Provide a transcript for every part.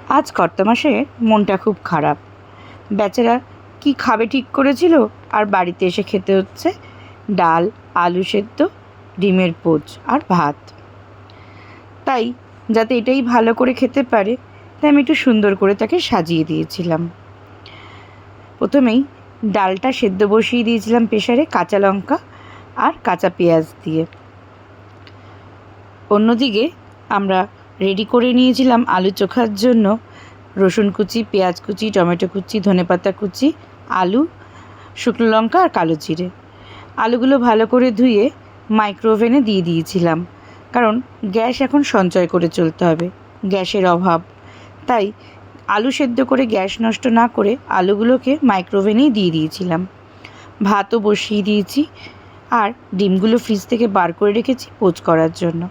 আজ কর্তামশাইয়ের মনটা খুব খারাপ। বেচারা কি খাবে ঠিক করেছিল, আর বাড়িতে এসে খেতে হচ্ছে ডাল, আলু সেদ্ধ, ডিমের পোচ আর ভাত। তাই যাতে এটাই ভালো করে খেতে পারে, তাই আমি একটু সুন্দর করে তাকে সাজিয়ে দিয়েছিলাম। প্রথমেই ডালটা সেদ্ধ বসিয়ে দিয়েছিলাম প্রেসারে কাঁচা লঙ্কা আর কাঁচা পেঁয়াজ দিয়ে। অন্যদিকে আমরা রেডি করে নিয়েছিলাম আলু চোখার জন্য রসুন কুচি, পেঁয়াজ কুচি, টমেটো কুচি, ধনেপাতা কুচি, আলু, শুকনো লঙ্কা আর কালো জিরে। আলুগুলো ভালো করে ধুয়ে মাইক্রোওভেনে দিয়ে দিয়েছিলাম, কারণ গ্যাস এখন সঞ্চয় করে চলতে হবে, গ্যাসের অভাব। তাই আলু সেদ্ধ করে গ্যাস নষ্ট না করে আলুগুলোকে মাইক্রোওভেনেই দিয়ে দিয়েছিলাম। ভাতও বসিয়ে দিয়েছি, আর ডিমগুলো ফ্রিজ থেকে বার করে রেখেছি পোচ করার জন্য।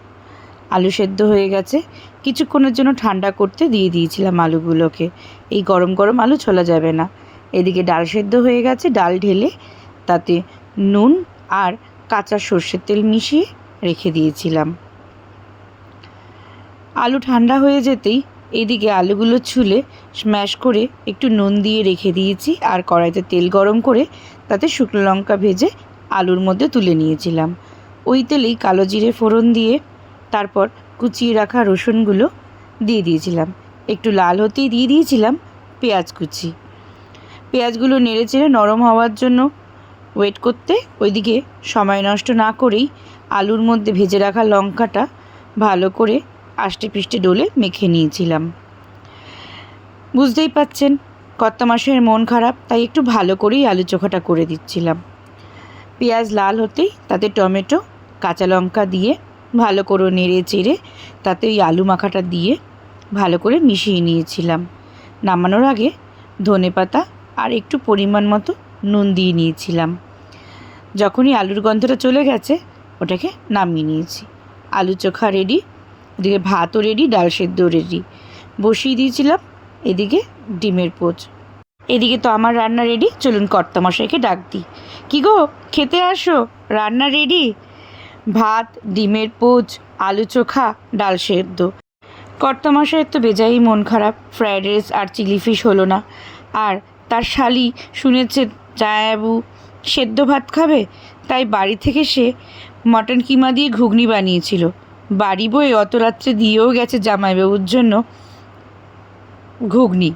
আলু সেদ্ধ হয়ে গেছে, কিছুক্ষণের জন্য ঠান্ডা করতে দিয়ে দিয়েছিলাম আলুগুলোকে। এই গরম গরম আলু ছোলা যাবে না। এদিকে ডাল সেদ্ধ হয়ে গেছে, ডাল ঢেলে তাতে নুন আর কাঁচা সর্ষের তেল মিশিয়ে রেখে দিয়েছিলাম। আলু ঠান্ডা হয়ে যেতেই এদিকে আলুগুলো ছুলে স্ম্যাশ করে একটু নুন দিয়ে রেখে দিয়েছি, আর কড়াইতে তেল গরম করে তাতে শুকনো লঙ্কা ভেজে আলুর মধ্যে তুলে নিয়েছিলাম। ওই তেলেই কালো জিরে ফোড়ন দিয়ে তারপর কুচিয়ে রাখা রসুনগুলো দিয়ে দিয়েছিলাম। একটু লাল হতেই দিয়ে দিয়েছিলাম পেঁয়াজ কুচি। পেঁয়াজগুলো নেড়ে চেড়ে নরম হওয়ার জন্য ওয়েট করতে ওইদিকে সময় নষ্ট না করেই আলুর মধ্যে ভেজে রাখা লঙ্কাটা ভালো করে আষ্টে পৃষ্ঠে ডলে মেখে নিয়েছিলাম। বুঝতেই পাচ্ছেন কর্তামশাইয়ের মন খারাপ, তাই একটু ভালো করেই আলু চোখাটা করে দিচ্ছিলাম। পেঁয়াজ লাল হতেই তাতে টমেটো, কাঁচা লঙ্কা দিয়ে ভালো করে নেড়ে চেড়ে তাতে ওই আলু মাখাটা দিয়ে ভালো করে মিশিয়ে নিয়েছিলাম। নামানোর আগে ধনেপাতা আর একটু পরিমাণ মতো নুন দিয়ে নিয়েছিলাম। যখনই আলুর গন্ধটা চলে গেছে ওটাকে নামিয়ে নিয়েছি। আলু চোখা রেডি, এদিকে ভাতও রেডি, ডাল সেদ্ধও রেডি। বসিয়ে দিয়েছিলাম এদিকে ডিমের পোচ। এদিকে তো আমার রান্না রেডি, চলুন কর্তামশাইকে ডাক দিই। কী গো, খেতে আসো, রান্না রেডি। ভাত, ডিমের পোচ, আলু চোখা, ডাল সেদ্ধ। কর্তামশাইয়ের তো বেজায়ই মন খারাপ, ফ্রায়েড রাইস আর চিলি ফিশ হলো না। আর তার শালি শুনেছে জামাইবাবু সেদ্ধ ভাত খাবে, তাই বাড়ি থেকে সে মটন কিমা দিয়ে ঘুগনি বানিয়েছিল। বাড়ি বয়ে অত রাত্রে দিয়েও গেছে জামাইবাবুর জন্য ঘুগনি।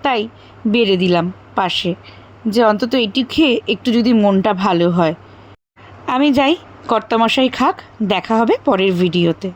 তাই বেড়ে দিলাম পাশে, যে অন্তত এটি খেয়ে একটু যদি মনটা ভালো হয়। আমি যাই, কর্তামশাই খাক, দেখা হবে পরের ভিডিওতে।